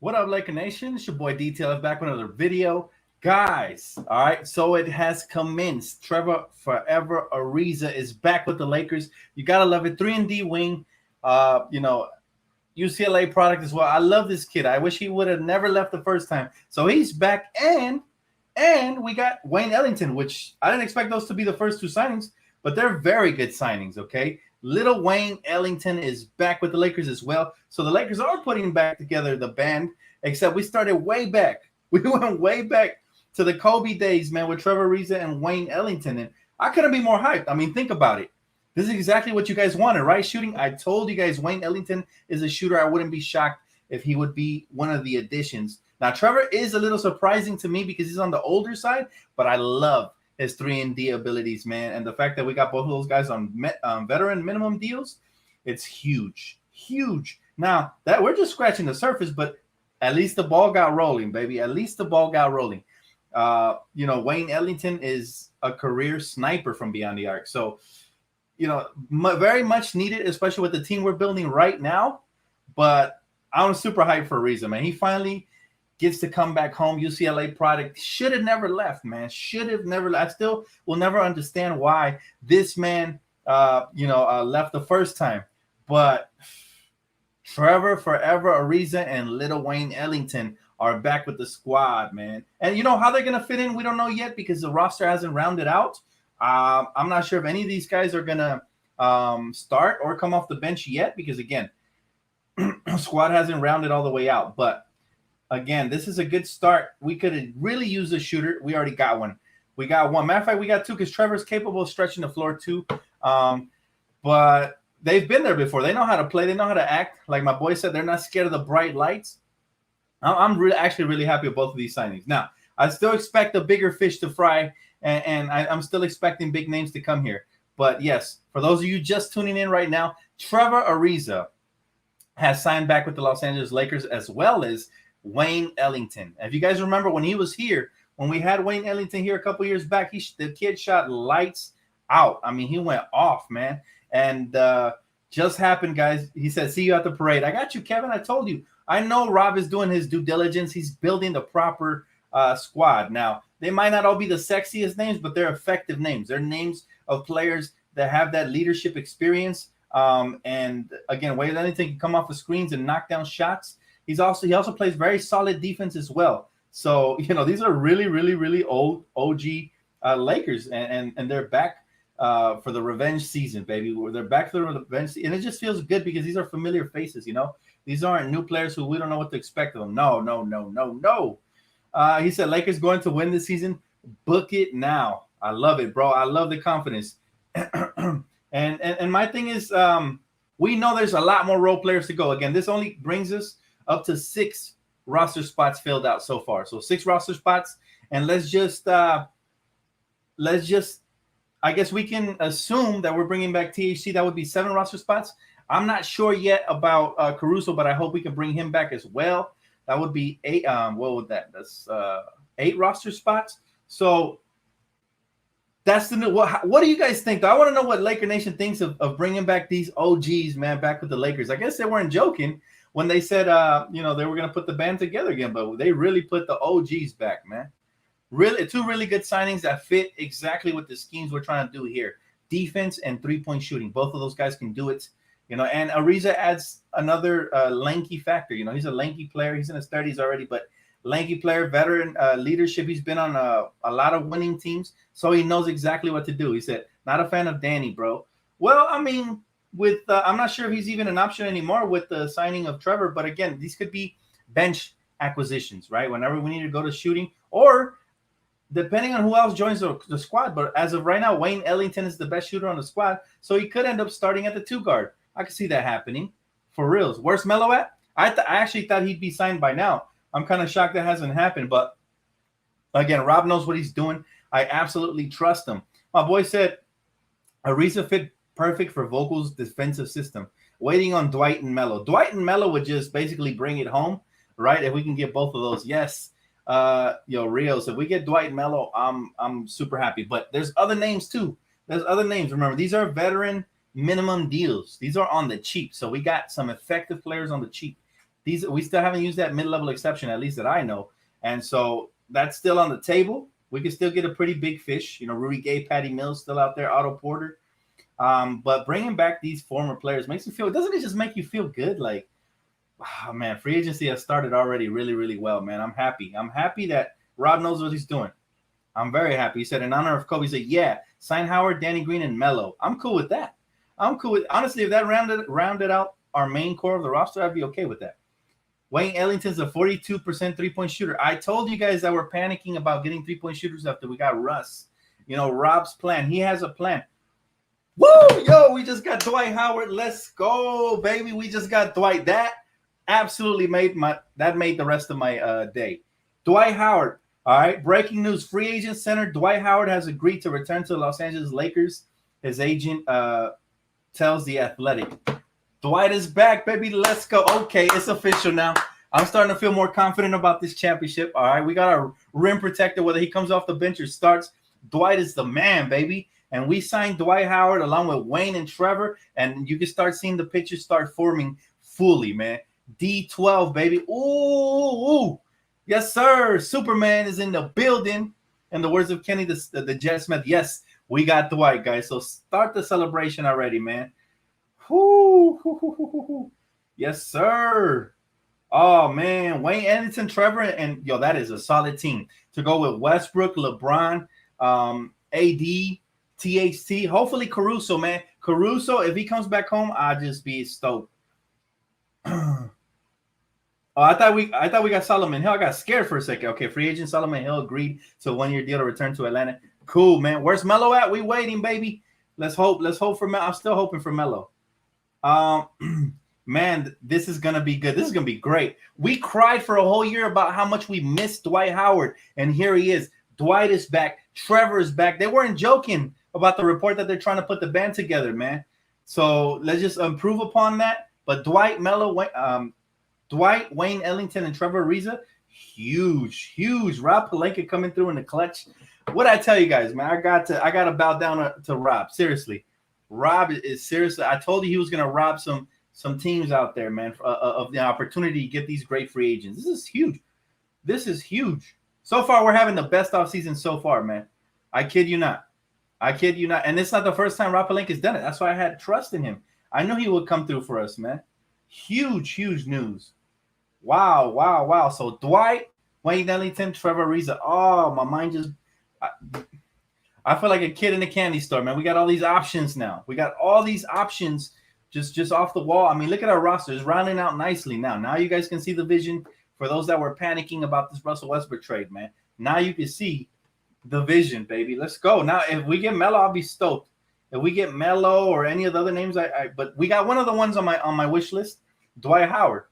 What up, Laker Nation? It's your boy Detail back with another video. Guys, all right, so it has commenced. Trevor Forever Ariza is back with the Lakers. You gotta love it. 3-and-D wing, UCLA product as well. I love this kid. I wish he would have never left the first time. So he's back, and we got Wayne Ellington, which I didn't expect those to be the first two signings, but they're very good signings, okay? Little Wayne Ellington is back with the Lakers as well. So the Lakers are putting back together the band, except we started way back. We went way back to the Kobe days, man, with Trevor Ariza and Wayne Ellington. And I couldn't be more hyped. I mean, think about it. This is exactly what you guys wanted, right? Shooting. I told you guys Wayne Ellington is a shooter. I wouldn't be shocked if he would be one of the additions. Now, Trevor is a little surprising to me because he's on the older side, but I love his 3-and-D abilities, man. And the fact that we got both of those guys on veteran minimum deals, it's huge, huge. Now, that we're just scratching the surface, but at least the ball got rolling, baby. At least the ball got rolling. Wayne Ellington is a career sniper from beyond the arc. So, very much needed, especially with the team we're building right now. But I'm super hyped for Ariza, man. He finally gets to come back home. UCLA product. Should have never left, man. Should have never left. I still will never understand why this man, left the first time. But Trevor Forever Ariza and Little Wayne Ellington are back with the squad, man. And you know how they're going to fit in? We don't know yet because the roster hasn't rounded out. I'm not sure if any of these guys are going to start or come off the bench yet because, again, squad hasn't rounded all the way out. But, again, this is a good start. We could really use a shooter. We already got one. We got one. Matter of fact, we got two because Trevor's capable of stretching the floor too. But they've been there before. They know how to play. They know how to act. Like my boy said, they're not scared of the bright lights. I'm really happy with both of these signings. Now, I still expect a bigger fish to fry, and I'm still expecting big names to come here. But, yes, for those of you just tuning in right now, Trevor Ariza has signed back with the Los Angeles Lakers as well as Wayne Ellington. If you guys remember when he was here, when we had Wayne Ellington here a couple years back, the kid shot lights out. I mean, he went off, man. And just happened, guys. He said, see you at the parade. I got you, Kevin. I told you. I know Rob is doing his due diligence. He's building the proper squad. Now, they might not all be the sexiest names, but they're effective names. They're names of players that have that leadership experience. And, again, Wayne Ellington can come off the screens and knock down shots. He also plays very solid defense as well. So, these are really, really, really old OG Lakers, and they're back for the revenge season, baby. They're back for the revenge season, and it just feels good because these are familiar faces, These aren't new players who we don't know what to expect of them. No. He said, Lakers going to win this season. Book it now. I love it, bro. I love the confidence. and my thing is, we know there's a lot more role players to go. Again, this only brings us up to 6 roster spots filled out so far. So 6 roster spots. And let's just, I guess we can assume that we're bringing back THC. That would be 7 roster spots. I'm not sure yet about Caruso, but I hope we can bring him back as well. That would be 8. What would that? That's 8 roster spots. So that's the new. What do you guys think? I want to know what Laker Nation thinks of bringing back these OGs, man, back with the Lakers. I guess they weren't joking when they said, they were going to put the band together again, but they really put the OGs back, man. Really, 2 really good signings that fit exactly what the schemes we're trying to do here. Defense and 3-point shooting. Both of those guys can do it. And Ariza adds another lanky factor. He's a lanky player. He's in his 30s already, but lanky player, veteran leadership. He's been on a lot of winning teams, so he knows exactly what to do. He said, not a fan of Danny, bro. Well, I mean, I'm not sure if he's even an option anymore with the signing of Trevor, but again, these could be bench acquisitions, right? Whenever we need to go to shooting or depending on who else joins the squad. But as of right now, Wayne Ellington is the best shooter on the squad, so he could end up starting at the 2 guard. I could see that happening. For reals. Where's Melo at? I actually thought he'd be signed by now. I'm kind of shocked that hasn't happened. But, again, Rob knows what he's doing. I absolutely trust him. My boy said Ariza fit perfect for Vogel's defensive system. Waiting on Dwight and Melo. Dwight and Melo would just basically bring it home, right? If we can get both of those. Yes. Rios. If we get Dwight and Melo, I'm super happy. But there's other names, too. There's other names. Remember, these are veteran minimum deals. These are on the cheap. So we got some effective players on the cheap. We still haven't used that mid-level exception, at least that I know. And so that's still on the table. We can still get a pretty big fish. Rudy Gay, Patty Mills still out there, Otto Porter. But bringing back these former players makes you feel, doesn't it just make you feel good? Like, oh, man, free agency has started already really, really well, man. I'm happy. I'm happy that Rob knows what he's doing. I'm very happy. He said, in honor of Kobe, he said, yeah, sign Howard, Danny Green, and Melo. I'm cool with that. I'm cool with, honestly, if that rounded out our main core of the roster, I'd be okay with that. Wayne Ellington's a 42% three-point shooter. I told you guys that we're panicking about getting three-point shooters after we got Russ. Rob's plan. He has a plan. Woo! Yo, we just got Dwight Howard. Let's go, baby. We just got Dwight. That absolutely made the rest of my day. Dwight Howard. All right. Breaking news. Free agent center Dwight Howard has agreed to return to the Los Angeles Lakers. His agent tells The Athletic. Dwight is back, baby. Let's go. Okay, it's official now. I'm starting to feel more confident about this championship. All right, we got our rim protector, whether he comes off the bench or starts. Dwight is the man, baby. And we signed Dwight Howard along with Wayne and Trevor, and you can start seeing the pictures start forming fully, man. D12, baby. Ooh. Yes, sir. Superman is in the building. In the words of Kenny, the Jet Smith, yes, we got Dwight, guys. So start the celebration already, man. Whoo. Yes, sir. Oh, man. Wayne Ellington, Trevor, and that is a solid team to go with Westbrook, LeBron, AD, THT. Hopefully Caruso, man. Caruso, if he comes back home, I'll just be stoked. I thought we got Solomon Hill. I got scared for a second. Okay, free agent Solomon Hill agreed to a 1-year deal to return to Atlanta. Cool, man. Where's Melo at? We waiting, baby. Let's hope for Melo. I'm still hoping for Melo. Man, this is gonna be good. This is gonna be great. We cried for a whole year about how much we missed Dwight Howard, and here he is. Dwight is back. Trevor is back. They weren't joking about the report that they're trying to put the band together, man. So let's just improve upon that. But Dwight, Melo, Wayne Ellington, and Trevor Ariza, huge. Rob Pelinka coming through in the clutch. What I tell you guys, man, I got to bow down to Rob. Seriously, Rob is seriously. I told you he was gonna rob some teams out there, man, of the opportunity to get these great free agents. This is huge. So far, we're having the best offseason so far, man. I kid you not. And it's not the first time Rob Pelinka has done it. That's why I had trust in him. I knew he would come through for us, man. Huge news. Wow. So Dwight, Wayne Ellington, Trevor Ariza. Oh, my mind just I feel like a kid in a candy store, man. We got all these options now. We got all these options just off the wall. I mean, look at our roster. It's rounding out nicely now. Now you guys can see the vision for those that were panicking about this Russell Westbrook trade, man. Now you can see the vision, baby. Let's go. Now, if we get Melo, I'll be stoked. If we get Melo or any of the other names, but we got one of the ones on my wish list, Dwight Howard.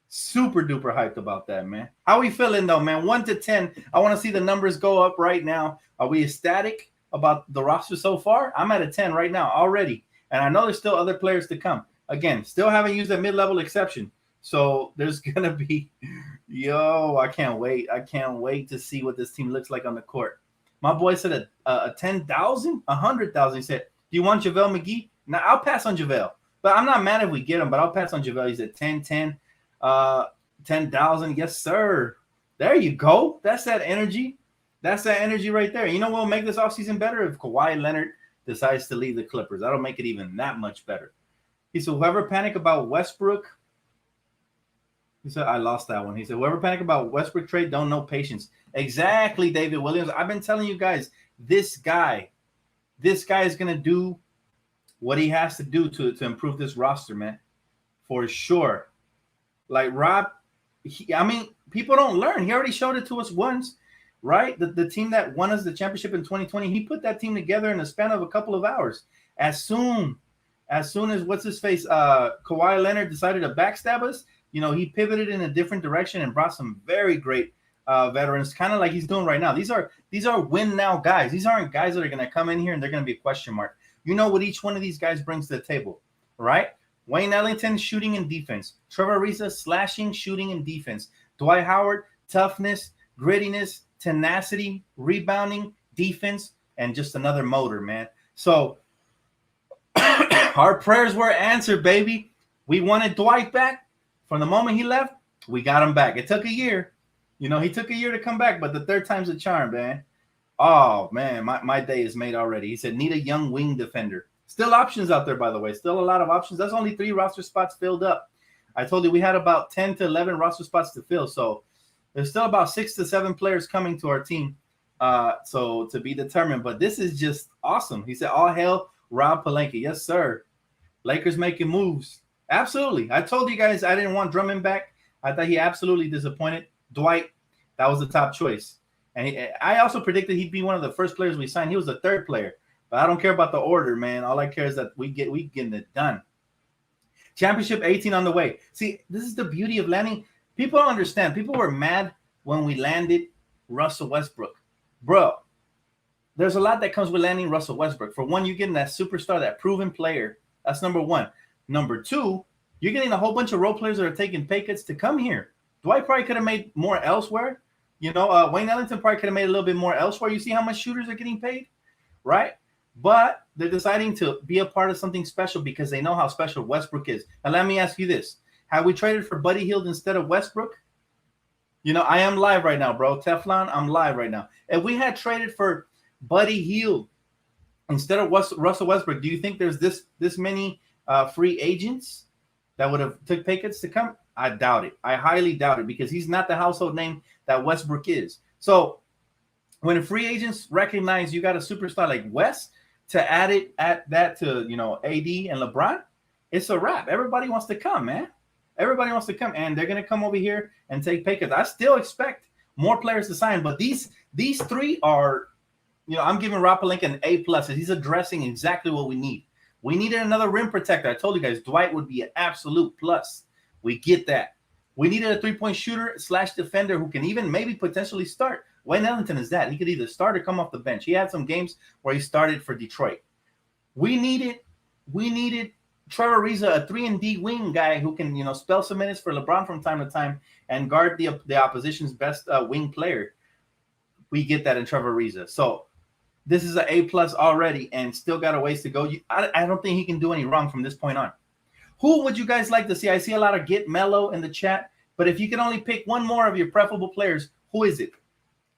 Super duper hyped about that, man. How we feeling though, man? 1 to 10. I want to see the numbers go up right now. Are we ecstatic about the roster so far? I'm at a 10 right now already. And I know there's still other players to come. Again, still haven't used a mid-level exception. So there's going to be, I can't wait. I can't wait to see what this team looks like on the court. My boy said a 10,000, 100,000. He said, do you want JaVale McGee? Now, I'll pass on JaVale. But I'm not mad if we get him, but I'll pass on JaVale. He said 10,000. Yes, sir. There you go. That's that energy. That's that energy right there. You know what will make this offseason better? If Kawhi Leonard decides to leave the Clippers. That'll make it even that much better. He said, whoever panic about Westbrook, he said, I lost that one. He said, whoever panic about Westbrook trade don't know patience. Exactly, David Williams. I've been telling you guys, this guy is going to do what he has to do to improve this roster, man. For sure. Like Rob, people don't learn. He already showed it to us once, right? The team that won us the championship in 2020, he put that team together in a span of a couple of hours. As soon as what's his face, Kawhi Leonard decided to backstab us, he pivoted in a different direction and brought some very great veterans, kind of like he's doing right now. These are win now guys. These aren't guys that are going to come in here and they're going to be a question mark. You know what each one of these guys brings to the table, right? Wayne Ellington, shooting and defense. Trevor Ariza, slashing, shooting, and defense. Dwight Howard, toughness, grittiness, tenacity, rebounding, defense, and just another motor, man. So our prayers were answered, baby. We wanted Dwight back. From the moment he left, we got him back. It took a year. He took a year to come back, but the third time's a charm, man. Oh, man, my day is made already. He said, need a young wing defender. Still options out there, by the way. Still a lot of options. That's only 3 roster spots filled up. I told you we had about 10 to 11 roster spots to fill. So there's still about 6 to 7 players coming to our team. So to be determined. But this is just awesome. He said, all hail Rob Pelinka. Yes, sir. Lakers making moves. Absolutely. I told you guys I didn't want Drummond back. I thought he absolutely disappointed. Dwight, that was the top choice. And I also predicted he'd be one of the first players we signed. He was the 3rd player. But I don't care about the order, man. All I care is that we getting it done. Championship 18 on the way. See, this is the beauty of landing. People don't understand. People were mad when we landed Russell Westbrook. Bro, there's a lot that comes with landing Russell Westbrook. For one, you're getting that superstar, that proven player. That's number one. Number two, you're getting a whole bunch of role players that are taking pay cuts to come here. Dwight probably could have made more elsewhere. Wayne Ellington probably could have made a little bit more elsewhere. You see how much shooters are getting paid, right? But they're deciding to be a part of something special because they know how special Westbrook is. Now, let me ask you this. Have we traded for Buddy Hield instead of Westbrook? I am live right now, bro. Teflon, I'm live right now. If we had traded for Buddy Hield instead of Russell Westbrook, do you think there's this many free agents that would have took pay cuts to come? I doubt it. I highly doubt it because he's not the household name that Westbrook is. So when free agents recognize you got a superstar like West to add that to AD and LeBron, it's a wrap. Everybody wants to come, man. Everybody wants to come, and they're gonna come over here and take pay cuts. I still expect more players to sign, but these 3 are, I'm giving Rob Pelinka an A+. He's addressing exactly what we need. We needed another rim protector. I told you guys Dwight would be an absolute plus. We get that. We needed a 3-point shooter / defender who can even maybe potentially start. Wayne Ellington is that. He could either start or come off the bench. He had some games where he started for Detroit. We needed Trevor Ariza, a 3-and-D wing guy who can, spell some minutes for LeBron from time to time and guard the opposition's best wing player. We get that in Trevor Ariza. So this is an A+ already and still got a ways to go. I don't think he can do any wrong from this point on. Who would you guys like to see? I see a lot of Get Mello in the chat, but if you can only pick one more of your preferable players, who is it?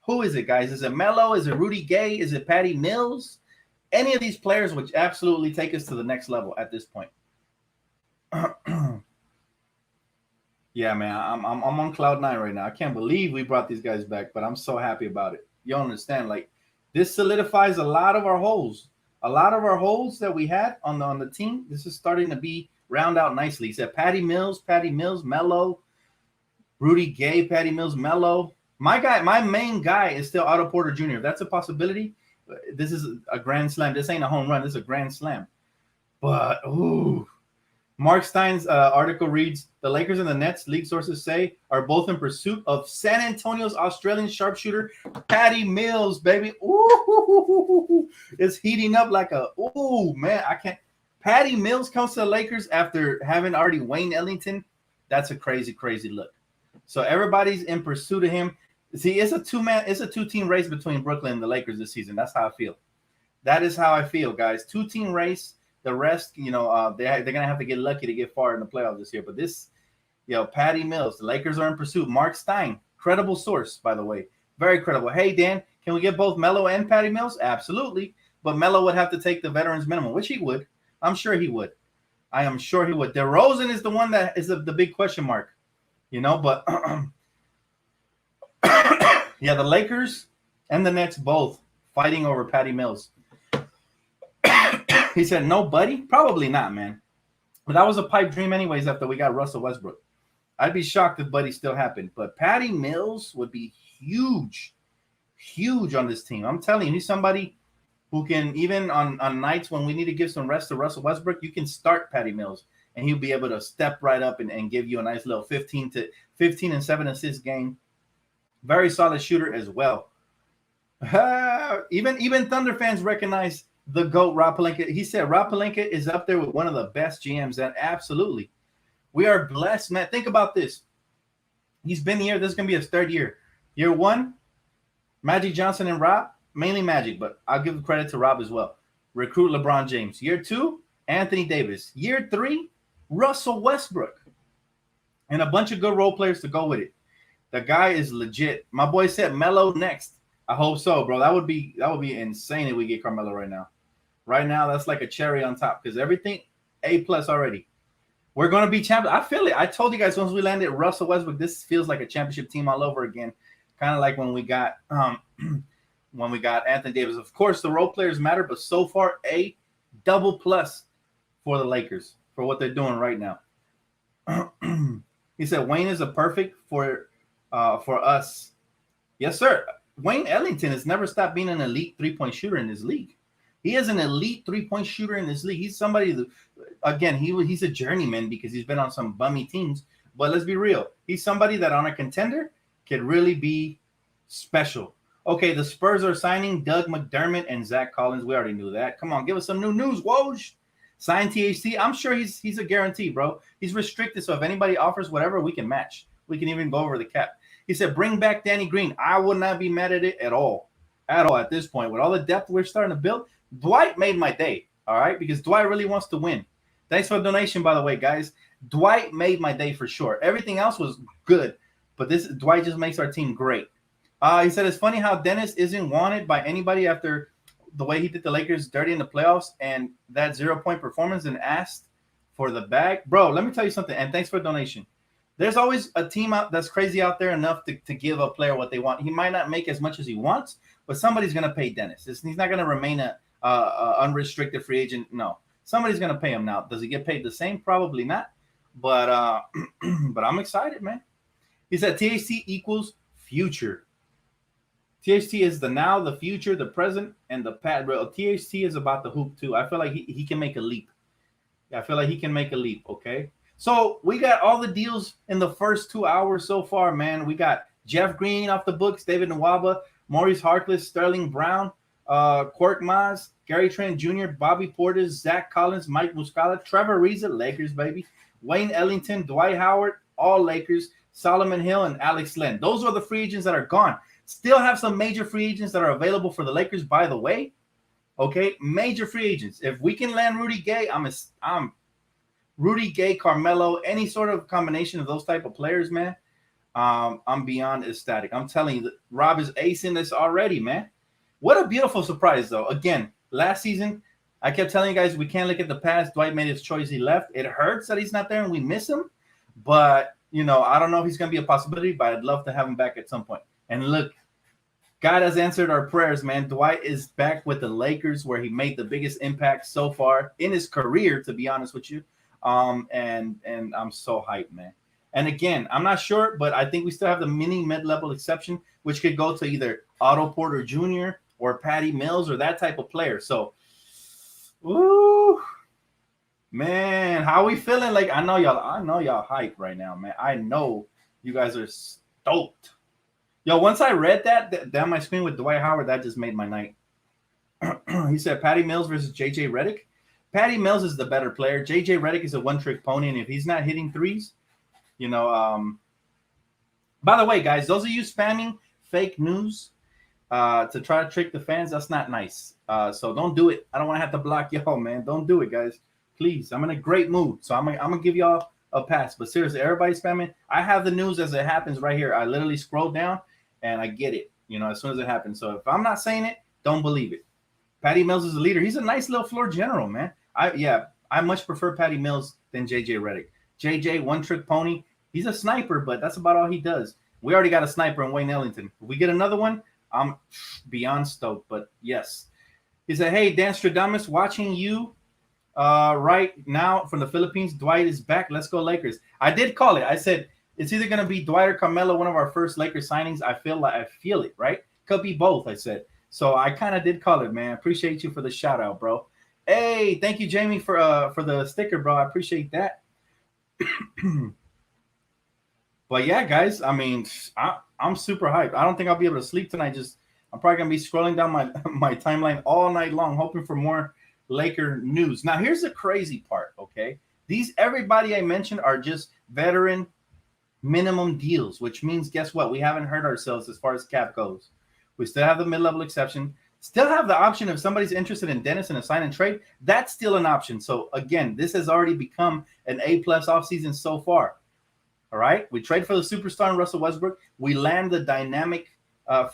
Who is it, guys? Is it Mello? Is it Rudy Gay? Is it Patty Mills? Any of these players would absolutely take us to the next level at this point. Yeah, man, I'm on cloud 9 right now. I can't believe we brought these guys back, but I'm so happy about it. You don't understand. Like, this solidifies a lot of our holes. A lot of our holes that we had on the team, this is starting to be round out nicely. He said Patty Mills, Mello, Rudy Gay, Patty Mills, Mello. My main guy is still Otto Porter Jr. If that's a possibility, this is a grand slam. This ain't a home run. This is a grand slam. But, ooh. Mark Stein's article reads, the Lakers and the Nets, league sources say, are both in pursuit of San Antonio's Australian sharpshooter, Patty Mills, baby. Ooh, it's heating up like man, I can't. Patty Mills comes to the Lakers after having already Wayne Ellington. That's a crazy, crazy look. So everybody's in pursuit of him. See, it's a 2-team race between Brooklyn and the Lakers this season. That's how I feel. That is how I feel, guys. 2-team race. The rest, they're gonna have to get lucky to get far in the playoffs this year. But this, Patty Mills, the Lakers are in pursuit. Mark Stein, credible source, by the way, very credible. Hey Dan, can we get both Melo and Patty Mills? Absolutely, but Melo would have to take the veterans minimum, which he would. I'm sure he would. I am sure he would. DeRozan is the one that is the big question mark, But yeah, the Lakers and the Nets both fighting over Patty Mills. He said, no, Buddy? Probably not, man. But that was a pipe dream anyways after we got Russell Westbrook. I'd be shocked if Buddy still happened. But Patty Mills would be huge on this team. I'm telling you, he's somebody who can, even on nights when we need to give some rest to Russell Westbrook, you can start Patty Mills, and he'll be able to step right up and give you a nice little 15 and 7 assist game. Very solid shooter as well. Even Thunder fans recognize the GOAT, Rob Pelinka. He said Rob Pelinka is up there with one of the best GMs. And absolutely. We are blessed, man. Think about this. He's been here. This is going to be his 3rd year. Year 1, Magic Johnson and Rob. Mainly Magic, but I'll give credit to Rob as well. Recruit LeBron James. Year 2, Anthony Davis. Year 3, Russell Westbrook. and a bunch of good role players to go with it. The guy is legit. My boy said Melo next. I hope so, bro. That would be insane if we get Carmelo right now. Right now, that's like a cherry on top because everything A+ already. We're gonna be champions. I feel it. I told you guys once we landed Russell Westbrook, this feels like a championship team all over again. Kind of like when we got Anthony Davis. Of course, the role players matter, but so far A double plus for the Lakers for what they're doing right now. He said Wayne is a perfect for us. Yes, sir. Wayne Ellington has never stopped being an elite 3-point shooter in this league. He is an elite 3-point shooter in this league. He's somebody that, again, he's a journeyman because he's been on some bummy teams. But let's be real. He's somebody that on a contender could really be special. Okay, the Spurs are signing Doug McDermott and Zach Collins. We already knew that. Come on, give us some new news, Woj. Sign THC. I'm sure he's a guarantee, bro. He's restricted, so if anybody offers whatever, we can match. We can even go over the cap. He said, bring back Danny Green. I would not be mad at it at all at this point. With all the depth we're starting to build, Dwight made my day, all right, because Dwight really wants to win. Thanks for the donation, by the way, guys. Dwight made my day for sure. Everything else was good, but Dwight just makes our team great. He said, it's funny how Dennis isn't wanted by anybody after the way he did the Lakers dirty in the playoffs and that 0-point performance and asked for the bag. Bro, let me tell you something, and thanks for the donation. There's always a team out that's crazy out there enough to give a player what they want. He might not make as much as he wants, but somebody's going to pay Dennis. He's not going to remain a unrestricted free agent. No, somebody's going to pay him now. Does he get paid the same? Probably not. But but I'm excited, man. He said THC equals future. THC is the now, the future, the present, and the past. Bro, THC is about the hoop too. I feel like he can make a leap. I feel like he can make a leap. Okay. So we got all the deals in the first 2 hours so far, man. We got Jeff Green off the books, David Nwaba, Maurice Harkless, Sterling Brown, Quirk Maz, Gary Trent Jr., Bobby Portis, Zach Collins, Mike Muscala, Trevor Ariza, Lakers, baby, Wayne Ellington, Dwight Howard, all Lakers, Solomon Hill, and Alex Len. Those are the free agents that are gone. Still have some major free agents that are available for the Lakers, by the way. Okay, major free agents. If we can land Rudy Gay, I'm Rudy Gay, Carmelo, any sort of combination of those type of players, man. I'm beyond ecstatic. I'm telling you, Rob is acing this already, man. What a beautiful surprise, though. Again, last season, I kept telling you guys we can't look at the past. Dwight made his choice. He left. It hurts that he's not there and we miss him. But, I don't know if he's going to be a possibility, but I'd love to have him back at some point. And look, God has answered our prayers, man. Dwight is back with the Lakers where he made the biggest impact so far in his career, to be honest with you. And I'm so hyped, man. And again, I'm not sure, but I think we still have the mid-level exception, which could go to either Otto Porter Jr. or Patty Mills or that type of player. So, ooh, man, how we feeling? Like I know y'all hyped right now, man. I know you guys are stoked. Yo, once I read that down my screen with Dwight Howard, that just made my night. He said Patty Mills versus JJ Redick. Patty Mills is the better player. JJ Redick is a one-trick pony, and if he's not hitting threes, by the way, guys, those of you spamming fake news to try to trick the fans, that's not nice. So don't do it. I don't want to have to block y'all, man. Don't do it, guys. Please. I'm in a great mood, so I'm gonna give y'all a pass. But seriously, everybody spamming. I have the news as it happens right here. I literally scroll down and I get it, as soon as it happens. So if I'm not saying it, don't believe it. Patty Mills is a leader. He's a nice little floor general, man. I much prefer Patty Mills than JJ Redick. JJ, one-trick pony. He's a sniper, but that's about all he does. We already got a sniper in Wayne Ellington. If we get another one, I'm beyond stoked. But yes. He said, hey, Dan Stradamus, watching you right now from the Philippines. Dwight is back. Let's go Lakers. I did call it. I said, it's either going to be Dwight or Carmelo, one of our first Lakers signings. I feel it, right? Could be both, I said. So I kind of did call it, man. Appreciate you for the shout out, bro. Hey, thank you, Jamie, for the sticker, bro. I appreciate that. But yeah, guys, I mean, I'm super hyped. I don't think I'll be able to sleep tonight. I'm probably gonna be scrolling down my timeline all night long, hoping for more Laker news. Now, here's the crazy part, okay? Everybody I mentioned are just veteran minimum deals, which means, guess what? We haven't hurt ourselves as far as cap goes. We still have the mid-level exception. Still have the option if somebody's interested in Dennis in a sign and trade. That's still an option. So, again, this has already become an A+ offseason so far. All right, we trade for the superstar in Russell Westbrook. We land the dynamic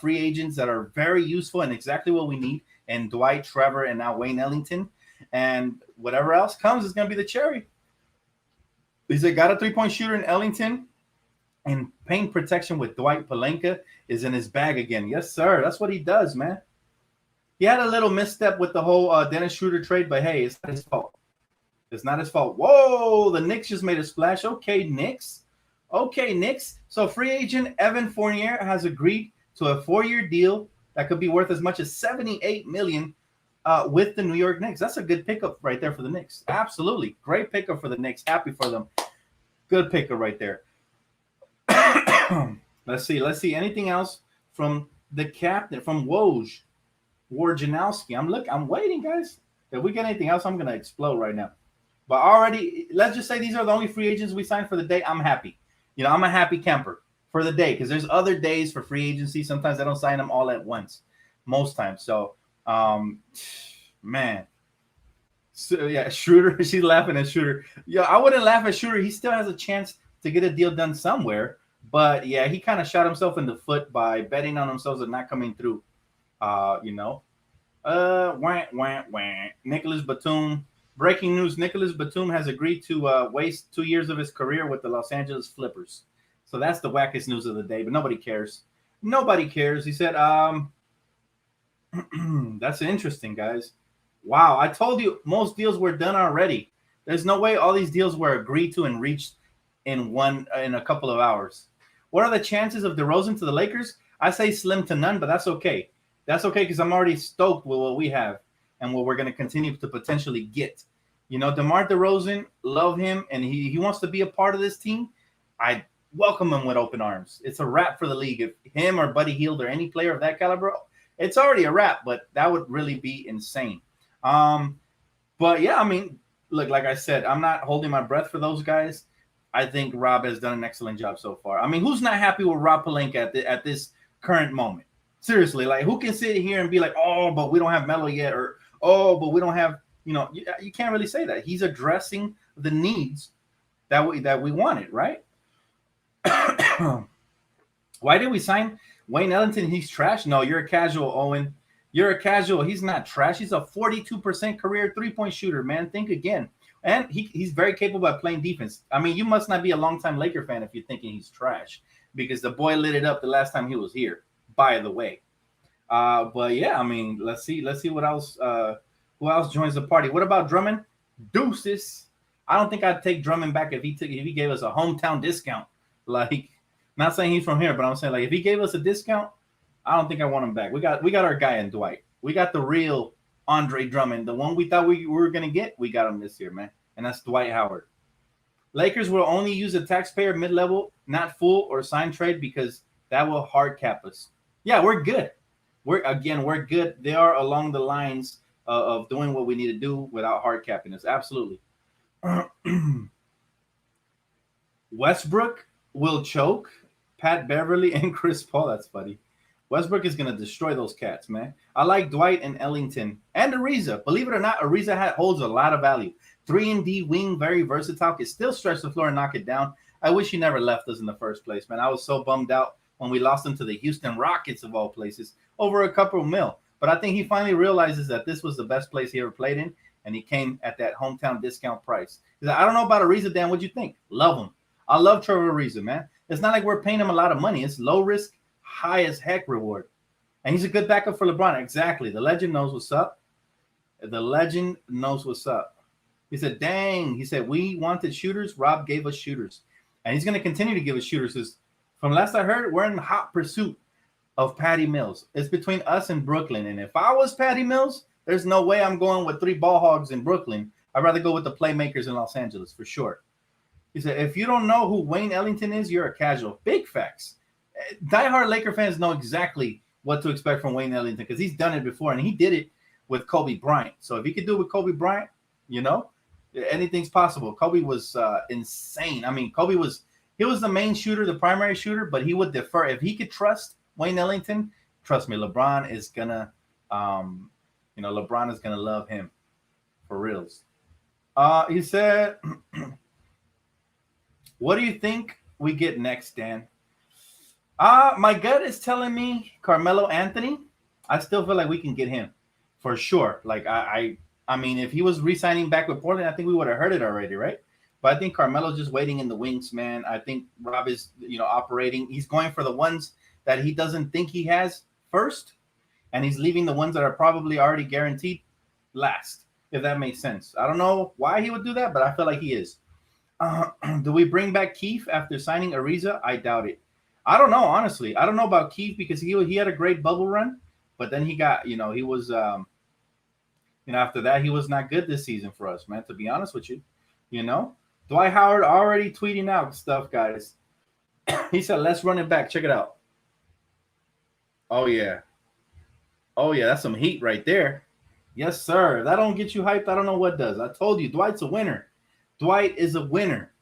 free agents that are very useful and exactly what we need. And Dwight, Trevor, and now Wayne Ellington, and whatever else comes is going to be the cherry. He said, got a 3-point shooter in Ellington, and paint protection with Dwight Palenka is in his bag again. Yes, sir. That's what he does, man. He had a little misstep with the whole Dennis Schroeder trade, but hey, it's not his fault. It's not his fault. Whoa, the Knicks just made a splash. Okay, Knicks. So free agent Evan Fournier has agreed to a 4-year deal that could be worth as much as $78 million with the New York Knicks. That's a good pickup right there for the Knicks. Absolutely. Great pickup for the Knicks. Happy for them. Good pickup right there. Let's see. Anything else from the captain, from Wojnarowski? I'm waiting, guys. If we get anything else, I'm going to explode right now. But already, let's just say these are the only free agents we signed for the day. I'm happy. I'm a happy camper for the day because there's other days for free agency. Sometimes I don't sign them all at once, most times. So, man. So, yeah, Schroeder, she's laughing at Schroeder. Yeah, I wouldn't laugh at Schroeder. He still has a chance to get a deal done somewhere. But, yeah, he kind of shot himself in the foot by betting on himself and not coming through, Nicholas Batum. Breaking news, Nicholas Batum has agreed to waste 2 years of his career with the Los Angeles Clippers. So that's the wackest news of the day, but nobody cares. Nobody cares. He said, that's interesting, guys. Wow, I told you most deals were done already. There's no way all these deals were agreed to and reached in a couple of hours. What are the chances of DeRozan to the Lakers? I say slim to none, but that's okay. That's okay because I'm already stoked with what we have and what we're going to continue to potentially get. DeMar DeRozan, love him, and he wants to be a part of this team. I welcome him with open arms. It's a wrap for the league. If him or Buddy Hield or any player of that caliber, it's already a wrap, but that would really be insane. But yeah, I mean, look, like I said, I'm not holding my breath for those guys. I think Rob has done an excellent job so far. I mean, who's not happy with Rob Pelinka at this current moment? Seriously, like who can sit here and be like, oh, but we don't have Melo yet, or oh, but we don't have, you can't really say that. He's addressing the needs that we wanted, right? Why did we sign Wayne Ellington? He's trash. No, you're a casual, Owen. You're a casual. He's not trash. He's a 42% career 3-point shooter, man. Think again. And he's very capable at playing defense. I mean, you must not be a longtime Laker fan if you're thinking he's trash because the boy lit it up the last time he was here, by the way. But yeah, I mean, let's see what else. Who else joins the party? What about Drummond? Deuces. I don't think I'd take Drummond back if he gave us a hometown discount. Like, not saying he's from here, but I'm saying like if he gave us a discount, I don't think I want him back. We got our guy in Dwight. We got the real Andre Drummond, the one we thought we were gonna get. We got him this year, man, and that's Dwight Howard. Lakers will only use a taxpayer mid-level, not full or sign trade because that will hard cap us. Yeah, we're good. We're good. They are along the lines of doing what we need to do without hard capping us. Absolutely. Westbrook will choke Pat Beverly and Chris Paul. That's funny. Westbrook is going to destroy those cats, man. I like Dwight and Ellington and Ariza. Believe it or not, Ariza holds a lot of value. 3-and-D wing, very versatile. Can still stretch the floor and knock it down. I wish he never left us in the first place, man. I was so bummed out when we lost him to the Houston Rockets, of all places, over a couple of mil. But I think he finally realizes that this was the best place he ever played in, and he came at that hometown discount price. I don't know about Ariza, Dan. What'd you think? Love him. I love Trevor Ariza, man. It's not like we're paying him a lot of money. It's low risk, high as heck reward. And he's a good backup for LeBron. Exactly. The legend knows what's up. The legend knows what's up. He said, dang. He said, we wanted shooters. Rob gave us shooters. And he's going to continue to give us shooters. Because from last I heard, we're in hot pursuit of Patty Mills. It's between us and Brooklyn. And if I was Patty Mills, there's no way I'm going with 3 ball hogs in Brooklyn. I'd rather go with the playmakers in Los Angeles for sure. He said, if you don't know who Wayne Ellington is, you're a casual. Big facts. Diehard Laker fans know exactly what to expect from Wayne Ellington because he's done it before, and he did it with Kobe Bryant. So if he could do it with Kobe Bryant, anything's possible. Kobe was insane. I mean, he was the main shooter, the primary shooter, but he would defer. If he could trust Wayne Ellington, trust me, LeBron is gonna love him for reals. He said, what do you think we get next, Dan? My gut is telling me Carmelo Anthony. I still feel like we can get him for sure. Like I mean, if he was re-signing back with Portland, I think we would have heard it already, right? But I think Carmelo's just waiting in the wings, man. I think Rob is, operating. He's going for the ones that he doesn't think he has first, and he's leaving the ones that are probably already guaranteed last, if that makes sense. I don't know why he would do that, but I feel like he is. Do we bring back Keith after signing Ariza? I doubt it. I don't know, honestly. I don't know about Keith because he had a great bubble run, but then he got, he was, after that, he was not good this season for us, man, to be honest with you. Dwight Howard already tweeting out stuff, guys. He said, let's run it back. Check it out. Oh, yeah. Oh, yeah, that's some heat right there. Yes, sir. If that don't get you hyped, I don't know what does. I told you, Dwight's a winner. Dwight is a winner.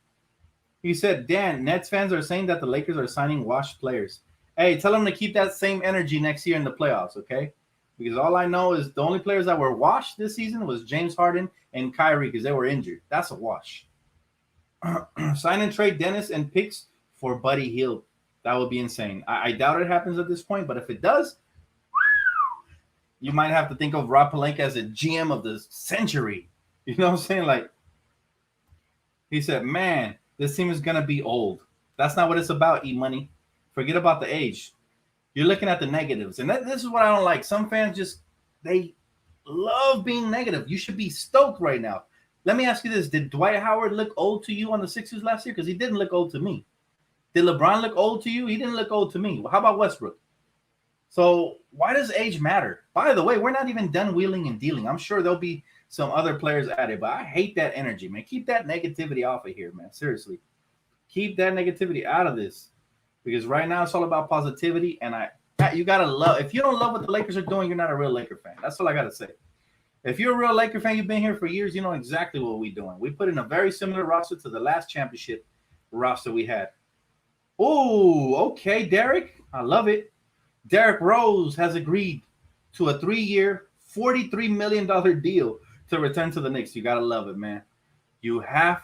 He said, Dan, Nets fans are saying that the Lakers are signing washed players. Hey, tell them to keep that same energy next year in the playoffs, okay? Because all I know is the only players that were washed this season was James Harden and Kyrie because they were injured. That's a wash. Sign and trade Dennis and picks for Buddy Hield. That would be insane. I doubt it happens at this point, but if it does, you might have to think of Rob Pelinka as a GM of the century. You know what I'm saying? Like, he said, man, this team is going to be old. That's not what it's about, E-Money. Forget about the age. You're looking at the negatives. And this is what I don't like. Some fans they love being negative. You should be stoked right now. Let me ask you this. Did Dwight Howard look old to you on the Sixers last year? Because he didn't look old to me. Did LeBron look old to you? He didn't look old to me. How about Westbrook? So why does age matter? By the way, we're not even done wheeling and dealing. I'm sure there'll be some other players at it, but I hate that energy, man. Keep that negativity off of here, man. Seriously. Keep that negativity out of this. Because right now it's all about positivity, and you got to love. If you don't love what the Lakers are doing, you're not a real Laker fan. That's all I got to say. If you're a real Laker fan, you've been here for years, you know exactly what we're doing. We put in a very similar roster to the last championship roster we had. Oh, okay, Derek. I love it. Derek Rose has agreed to a 3-year, $43 million deal to return to the Knicks. You got to love it, man. You have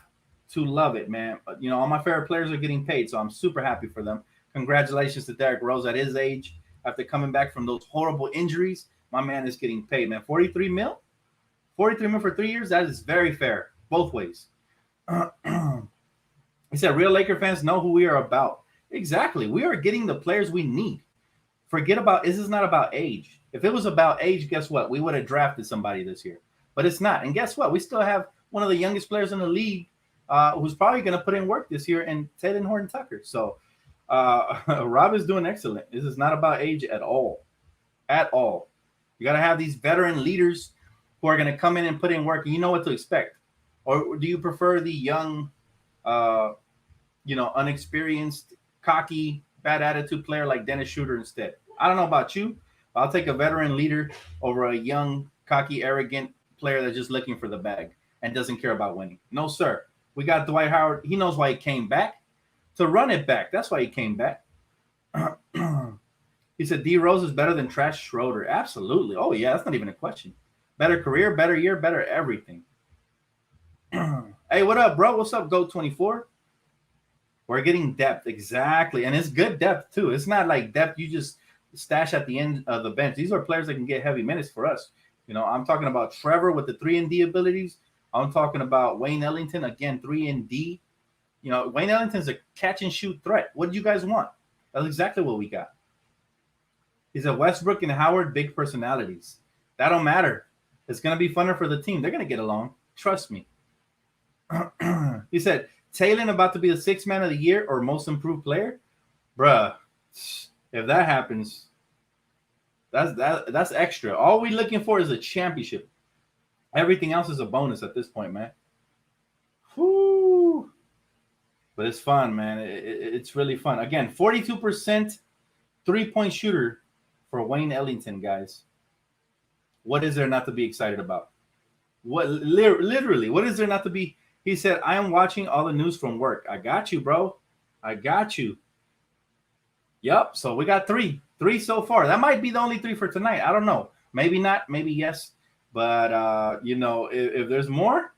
to love it, man. All my favorite players are getting paid, so I'm super happy for them. Congratulations to Derek Rose at his age. After coming back from those horrible injuries, my man is getting paid, man. 43 mil? 43 mil for 3 years? That is very fair, both ways. He said, real Laker fans know who we are about. Exactly. We are getting the players we need. Forget about, this is not about age. If it was about age, guess what? We would have drafted somebody this year. But it's not. And guess what? We still have one of the youngest players in the league who's probably going to put in work this year, and Ted Horton Tucker. So Rob is doing excellent. This is not about age at all. At all. You got to have these veteran leaders who are going to come in and put in work, and you know what to expect. Or do you prefer the young, unexperienced, cocky, bad attitude player like Dennis Schroeder instead? I don't know about you. I'll take a veteran leader over a young, cocky, arrogant player that's just looking for the bag and doesn't care about winning. No, sir. We got Dwight Howard. He knows why he came back, to run it back. That's why he came back. He said D Rose is better than Trash Schroeder. Absolutely. Oh, yeah, that's not even a question. Better career, better year, better everything. Hey, what up, bro? What's up, Go24? We're getting depth, exactly. And it's good depth, too. It's not like depth you just stash at the end of the bench. These are players that can get heavy minutes for us. I'm talking about Trevor with the 3-and-D abilities. I'm talking about Wayne Ellington, again, 3-and-D. Wayne Ellington's a catch-and-shoot threat. What did you guys want? That's exactly what we got. He said Westbrook and Howard, big personalities. That don't matter. It's going to be funner for the team. They're going to get along. Trust me. He said, Taylor about to be the 6th man of the year or most improved player? Bruh, if that happens, that's extra. All we're looking for is a championship. Everything else is a bonus at this point, man. Whoo. But it's fun, man. It's really fun. Again, 42% three-point shooter for Wayne Ellington, guys. What is there not to be excited about? What literally, what is there not to be? He said, I am watching all the news from work. I got you, bro. I got you. Yep. So we got three so far. That might be the only 3 for tonight. I don't know. Maybe not. Maybe yes. But, if there's more,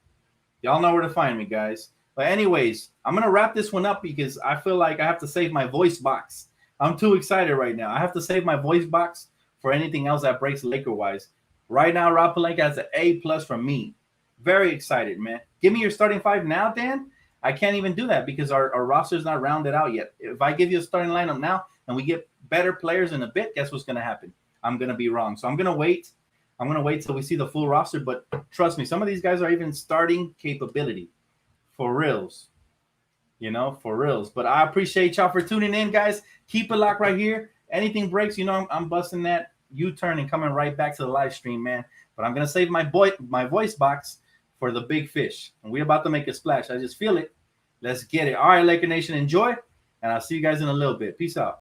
y'all know where to find me, guys. But anyways, I'm going to wrap this one up because I feel like I have to save my voice box. I'm too excited right now. I have to save my voice box for anything else that breaks Laker-wise. Right now, Rob Pelinka has an A+ from me. Very excited, man. Give me your starting five now, Dan. I can't even do that because our roster is not rounded out yet. If I give you a starting lineup now and we get better players in a bit, guess what's going to happen? I'm going to be wrong. So I'm going to wait. I'm going to wait till we see the full roster. But trust me, some of these guys are even starting capability. For reals. For reals. But I appreciate y'all for tuning in, guys. Keep it locked right here. Anything breaks, I'm busting that U-turn and coming right back to the live stream, man. But I'm going to save my voice box for the big fish. And we're about to make a splash. I just feel it. Let's get it. All right, Laker Nation, enjoy. And I'll see you guys in a little bit. Peace out.